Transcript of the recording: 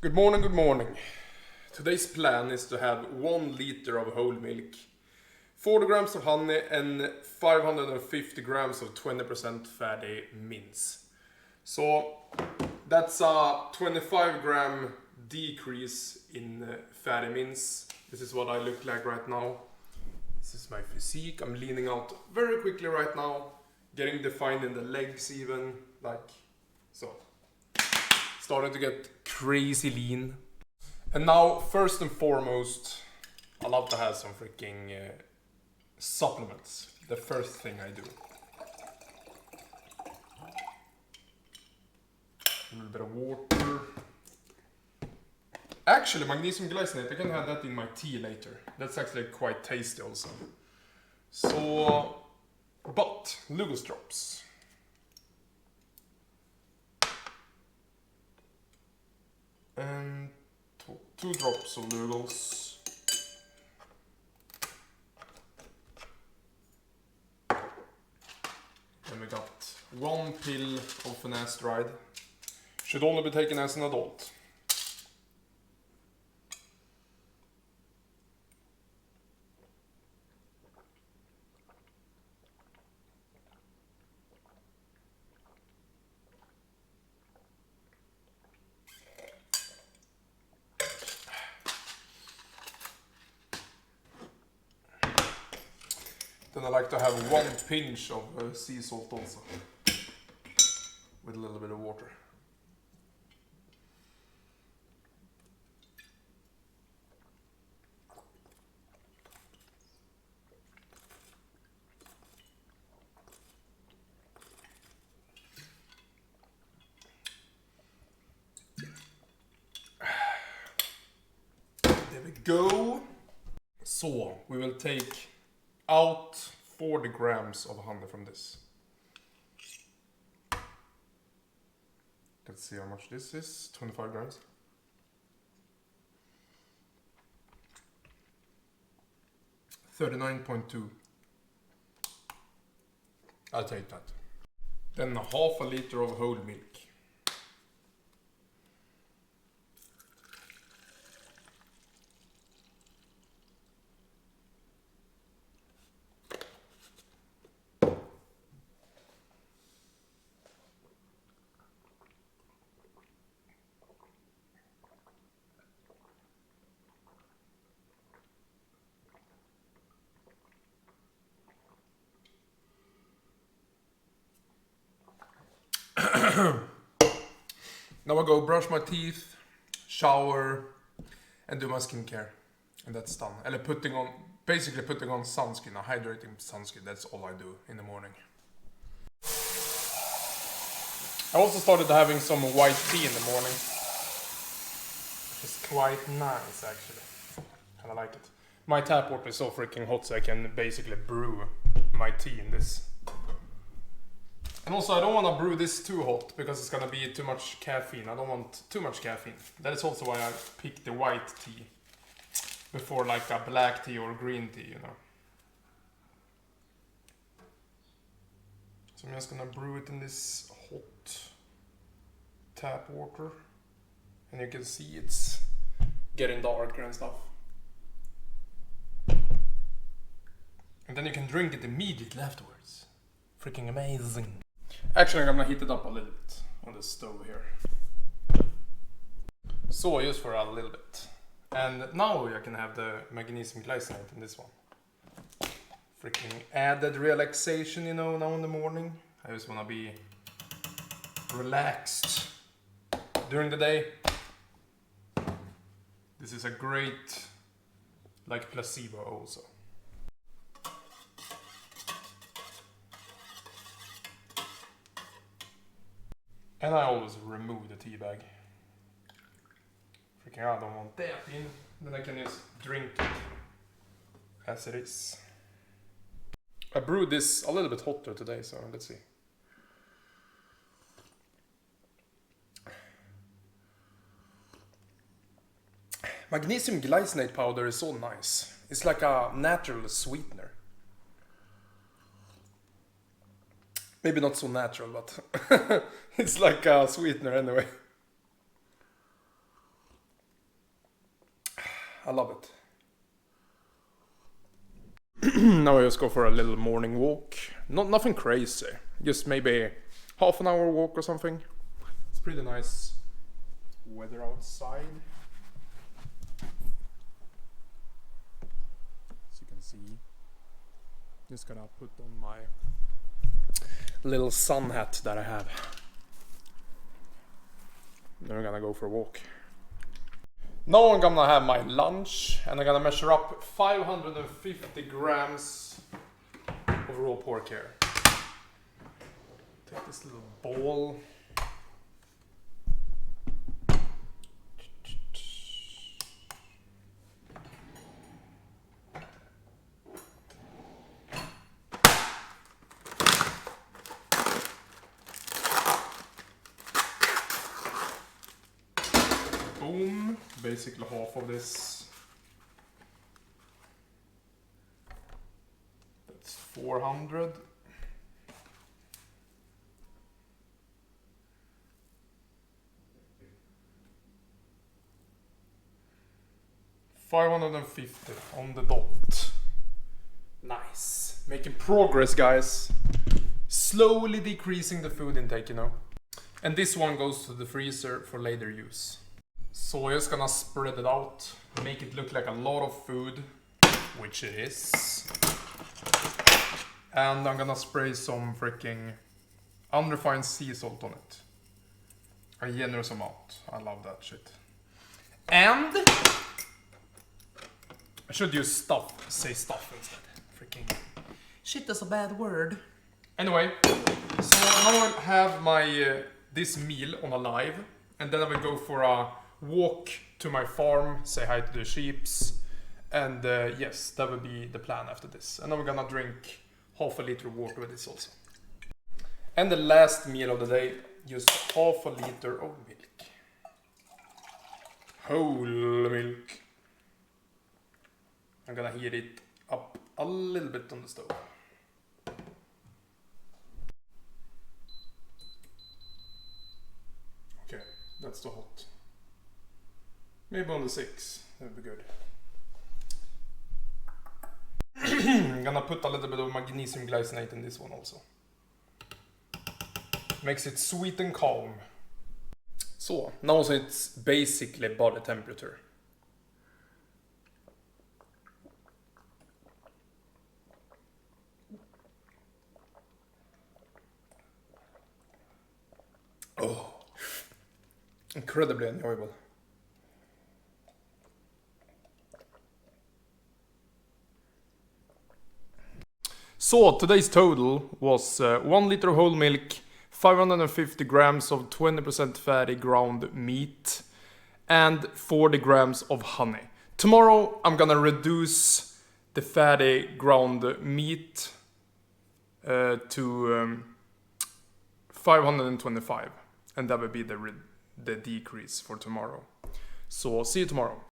Good morning, good morning. Today's plan is to have 1 liter of whole milk, 40 grams of honey and 550 grams of 20% fatty mince. So that's a 25 gram decrease in fatty mince. This is what I look like right now. This is my physique. I'm leaning out very quickly right now, getting defined in the legs even, like so. Starting to get crazy lean. And now, first and foremost, I love to have some freaking supplements. The first thing I do. A little bit of water. Actually, magnesium glycinate, I can have that in my tea later. That's actually quite tasty also. So, but, Lugos drops. And 2 drops of Lugos. Then we got 1 pill of finasteride. Should only be taken as an adult. Then I like to have 1 pinch of sea salt also, with a little bit of water. There we go. So we will take out 40 grams of honey from this. Let's see how much this is. 25 grams. $39.2. I'll take that. Then half a liter of whole milk. Now I go brush my teeth, shower, and do my skincare. And that's done. Eller basically putting on sunscreen, a hydrating sunscreen. That's all I do in the morning. I also started having some white tea in the morning. It's quite nice actually. Kinda like it. My tap water is so freaking hot so I can basically brew my tea in this. And also I don't want to brew this too hot because it's gonna be too much caffeine. I don't want too much caffeine. That is also why I picked the white tea before like a black tea or green tea, you know. So I'm just gonna brew it in this hot tap water. And you can see it's getting darker and stuff. And then you can drink it immediately afterwards. Freaking amazing. Actually, I'm gonna heat it up a little bit on the stove here. So, just for a little bit. And now I can have the magnesium glycinate in this one. Freaking added relaxation, you know, now in the morning. I just wanna be relaxed during the day. This is a great, like, placebo also. And I always remove the tea bag. Freaking I don't want that in. Then I can just drink it as it is. I brewed this a little bit hotter today, so let's see. Magnesium glycinate powder is so nice. It's like a natural sweetener. Maybe not so natural, but it's like a sweetener anyway. I love it. Now I just go for a little morning walk. Nothing crazy. Just maybe half an hour walk or something. It's pretty nice weather outside. As you can see. Just gonna put on my little sun hat that I have. Then we're gonna go for a walk. Now I'm gonna have my lunch and I'm gonna measure up 550 grams of raw pork here. Take this little bowl. Boom, basically half of this. That's 400. $550 on the dot. Nice. Making progress, guys. Slowly decreasing the food intake, you know. And this one goes to the freezer for later use. So I'm just gonna spread it out, make it look like a lot of food, which it is. And I'm gonna spray some freaking unrefined sea salt on it. A generous amount. I love that shit. And I should use stuff, say stuff instead. Freaking shit is a bad word. Anyway, so now I have my this meal on a live, and then I will go for a walk to my farm, say hi to the sheeps, and yes, that will be the plan after this. And then we're gonna drink half a liter of water with this also. And the last meal of the day, just half a liter of milk. Whole milk. I'm gonna heat it up a little bit on the stove. Okay, that's too hot. Maybe on the 6, that would be good. I'm gonna put a little bit of magnesium glycinate in this one also. Makes it sweet and calm. So, now so it's basically body temperature. Oh, incredibly enjoyable. So today's total was 1 liter of whole milk, 550 grams of 20% fatty ground meat, and 40 grams of honey. Tomorrow I'm gonna reduce the fatty ground meat to 525, and that will be the decrease for tomorrow. So see you tomorrow.